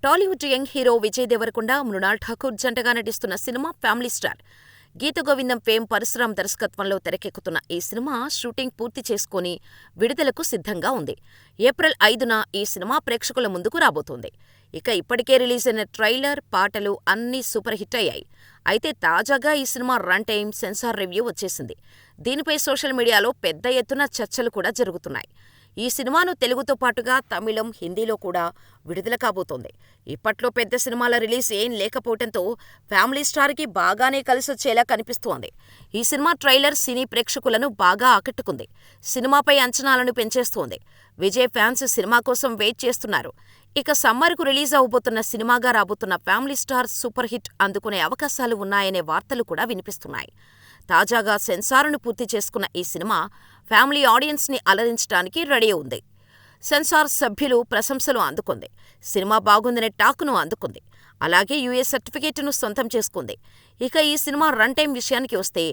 Tollywood young hero Vijay Deverakonda, Mrunal Thakur జంటగా నటిస్తున్న సినిమా family star. Geetha Govindam fame Parasuram దర్శకత్వంలో తెరకెక్కుతున్న ఈ సినిమా షూటింగ్ పూర్తి చేసుకుని విడుదలకు సిద్ధంగా ఉంది. ఏప్రిల్ 5న ఈ సినిమా ప్రేక్షకుల ముందుకు రాబోతోంది. ఇక ఇప్పటికే రిలీజైన ట్రైలర్, పాటలు అన్నీ సూపర్ హిట్ అయ్యాయి. అయితే తాజాగా ఈ సినిమా రన్ టైమ్, సెన్సార్ రివ్యూ వచ్చేసింది. దీనిపై సోషల్ మీడియాలో పెద్ద ఎత్తున చర్చలు కూడా జరుగుతున్నాయి. ఈ సినిమాను తెలుగుతో పాటుగా తమిళం, హిందీలో కూడా విడుదల కాబోతోంది. ఇప్పట్లో పెద్ద సినిమాల రిలీజ్ ఏం లేకపోవడంతో ఫ్యామిలీ స్టార్కి బాగానే కలిసొచ్చేలా కనిపిస్తోంది. ఈ సినిమా ట్రైలర్ సినీ ప్రేక్షకులను బాగా ఆకట్టుకుంది. సినిమాపై అంచనాలను పెంచేస్తోంది. విజయ్ ఫ్యాన్స్ సినిమా కోసం వెయిట్ చేస్తున్నారు. ఇక సమ్మర్కు రిలీజ్ అవబోతున్న సినిమాగా రాబోతున్న ఫ్యామిలీ స్టార్ సూపర్ హిట్ అందుకునే అవకాశాలు ఉన్నాయనే వార్తలు కూడా వినిపిస్తున్నాయి. తాజాగా సెన్సార్ను పూర్తి చేసుకున్న ఈ సినిమా ఫ్యామిలీ ఆడియన్స్ని అలరించడానికి రెడీ ఉంది. సెన్సార్ సభ్యులు ప్రశంసలు అందుకుంది. సినిమా బాగుందనే టాక్ను అందుకుంది. అలాగే యూఏ సర్టిఫికేట్ను సొంతం చేసుకుంది. ఇక ఈ సినిమా రన్ టైం విషయానికి వస్తే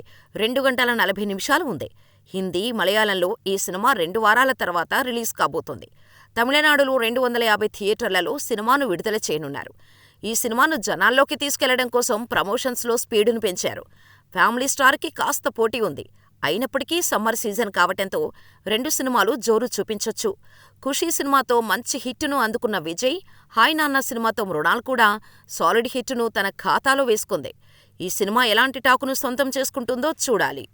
2 గంటల 40 నిమిషాలు ఉంది. హిందీ, మలయాళంలో ఈ సినిమా 2 వారాల తర్వాత రిలీజ్ కాబోతోంది. తమిళనాడులో 250 థియేటర్లలో సినిమాను విడుదల చేయనున్నారు. ఈ సినిమాను జనాల్లోకి తీసుకెళ్లడం కోసం ప్రమోషన్స్లో స్పీడును పెంచారు. ఫ్యామిలీ స్టార్కి కాస్త పోటీ ఉంది. అయినప్పటికీ సమ్మర్ సీజన్ కావటంతో 2 సినిమాలు జోరు చూపించొచ్చు. ఖుషీ సినిమాతో మంచి హిట్టును అందుకున్న విజయ్, హాయ్ నాన్న సినిమాతో మృణాల్ కూడా సాలిడ్ హిట్టును తన ఖాతాలో వేసుకుంది. ఈ సినిమా ఎలాంటి టాకును సొంతం చేసుకుంటుందో చూడాలి.